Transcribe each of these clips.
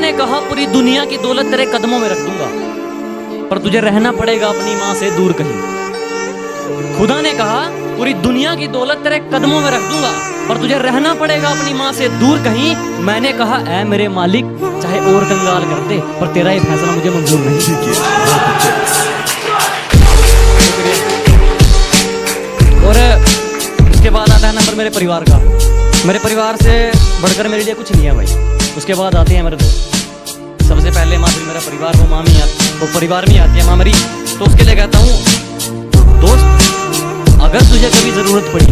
ने कहा पूरी दुनिया की दौलत तेरे कदमों में रख दूंगा, पर तुझे रहना पड़ेगा अपनी माँ से दूर कहीं। खुदा ने कहा पूरी दुनिया की दौलत तेरे कदमों में रख दूंगा, पर तुझे रहना पड़ेगा अपनी माँ से दूर कहीं। मैंने कहा ऐ मेरे मालिक, चाहे और कंगाल कर दे, पर तेरा ये फैसला मुझे मंजूर नहीं। और उसके बाद आता है नंबर मेरे परिवार का। मेरे परिवार से बढ़कर मेरे लिए कुछ नहीं है भाई। उसके बाद आते हैं मेरे दोस्त। सबसे पहले माँ मेरा परिवार, वो मामी वो परिवार में आती है माँ मेरी। तो उसके लिए कहता हूँ दोस्त, अगर तुझे कभी जरूरत पड़ी तो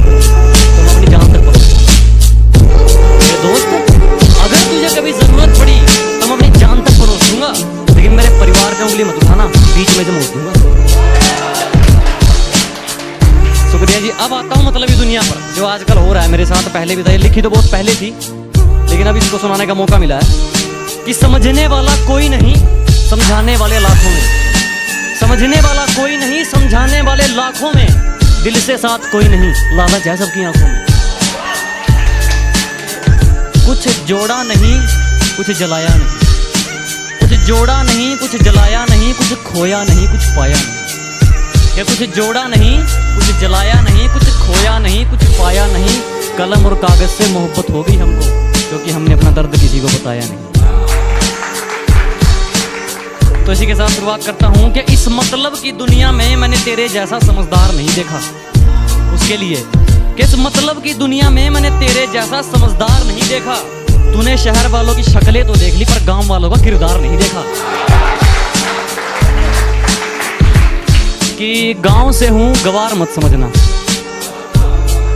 मैं अपनी जान तक परोसूंगा। मेरे दोस्त, अगर तुझे कभी जरूरत पड़ी तो मैं अपनी जान तक परोस दूंगा, लेकिन मेरे परिवार पे उंगली मत उठाना, बीच में जमोच दूंगा। शुक्रिया जी। अब आता हूँ मतलब दुनिया पर जो आजकल हो रहा है मेरे साथ। पहले भी था, लिखी तो बहुत पहले थी, लेकिन अब इसको सुनाने का मौका मिला है कि समझने वाला कोई नहीं, समझाने वाले लाखों में। समझने वाला कोई नहीं, समझाने वाले लाखों में। दिल से साथ कोई नहीं, लालच है सबकी आंखों में। कुछ जोड़ा नहीं, कुछ जलाया नहीं। कुछ जोड़ा नहीं, कुछ जलाया नहीं। कुछ खोया नहीं, कुछ पाया नहीं। ये कुछ जोड़ा नहीं, कुछ जलाया नहीं। कुछ खोया नहीं, कुछ पाया नहीं। कलम और कागज से मोहब्बत हो गई हमको, क्योंकि हमने अपना दर्द किसी को बताया नहीं। तो इसी के साथ शुरुआत करता हूं कि इस मतलब की दुनिया में मैंने तेरे जैसा समझदार नहीं देखा। उसके लिए कि इस मतलब की दुनिया में मैंने तेरे जैसा समझदार नहीं देखा। तूने शहर वालों की शक्लें तो देख ली, पर गांव वालों का किरदार नहीं देखा। कि गांव से हूं गवार मत समझना,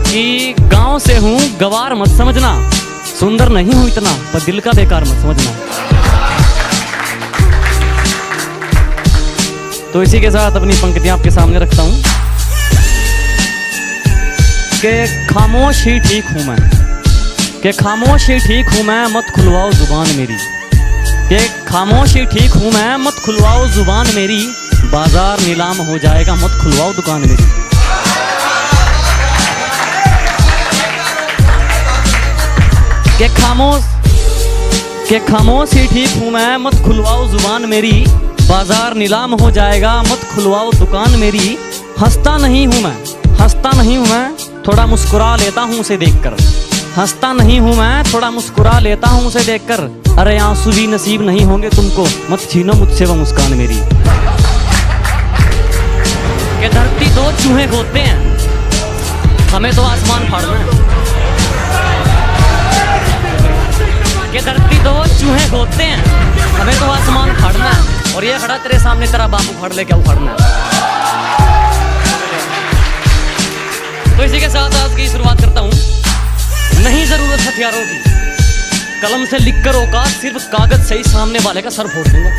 कि गांव से हूं गवार मत समझना। सुंदर नहीं हूं इतना, पर दिल का बेकार मत समझना। तो इसी के साथ अपनी पंक्तियां आपके सामने रखता हूं कि खामोश ही ठीक हूं मैं, कि खामोश ही ठीक हूं मैं, मत खुलवाओ जुबान मेरी। कि खामोश ही ठीक हूं मैं, मत खुलवाओ जुबान मेरी। बाजार नीलाम हो जाएगा, मत खुलवाओ दुकान मेरी। के खामोश ही ठीक हूँ मैं, मत खुलवाओ जुबान मेरी। बाजार नीलाम हो जाएगा, मत खुलवाओ दुकान मेरी। हंसता नहीं हूँ मैं, थोड़ा मुस्कुरा लेता हूँ उसे देखकर। हंसता नहीं हूँ मैं, थोड़ा मुस्कुरा लेता हूँ उसे देखकर। अरे आंसू भी नसीब नहीं होंगे तुमको, मत छीनो मुझसे वो मुस्कान मेरी। के धरती दो चूहे खोदते हैं, हमें तो आसमान फाड़ना है। कि धरती दो चूहे खोदते हैं, हमें तो आसमान फाड़ना है। और ये खड़ा तेरे सामने, तेरा बाप उखाड़ ले, क्या उखाड़ना है। तो इसी के साथ आज की शुरुआत करता हूं। नहीं जरूरत हथियारों की, कलम से लिखकर औकात, सिर्फ कागज से ही सामने वाले का सर फोड़ दूंगा।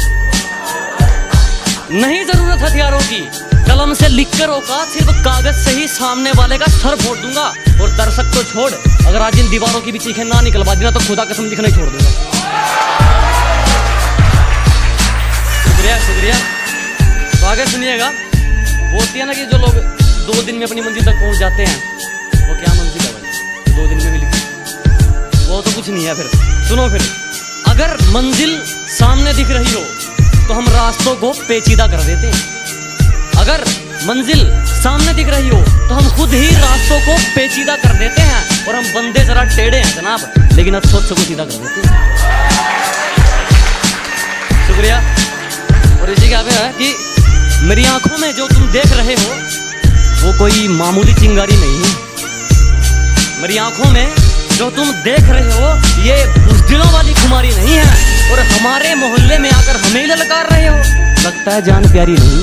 नहीं जरूरत हथियारों की, कलम से लिखकर औकात, सिर्फ कागज से ही सामने वाले का सर फोड़ दूंगा। और दर्शक तो छोड़, अगर आज इन दीवारों की भी चीखें ना निकलवा देना तो खुदा कसम दिखना ही छोड़ दूंगा। शुक्रिया। तो आगे सुनिएगा। वो होती है ना कि जो लोग 2 दिन में अपनी मंजिल तक पहुंच जाते हैं, वो क्या मंजिल है भाई, 2 दिन में भी लिखी, वो तो कुछ नहीं है। फिर सुनो, फिर अगर मंजिल सामने दिख रही हो तो हम रास्तों को पेचीदा कर देते हैं। अगर मंजिल सामने दिख रही हो तो हम खुद ही रास्तों को पेचीदा कर देते हैं। और हम बंदे जरा टेढ़े हैं जनाब, लेकिन अच्छों को सीधा कर देते हैं। शुक्रिया। और इसी के आगे है कि मेरी आंखों में जो तुम देख रहे हो वो कोई मामूली चिंगारी नहीं है। मेरी आंखों में जो तुम देख रहे हो ये बुज़दिलों वाली खुमारी नहीं है। और हमारे मोहल्ले में आकर हमें ललकार रहे हो, लगता है जान प्यारी नहीं।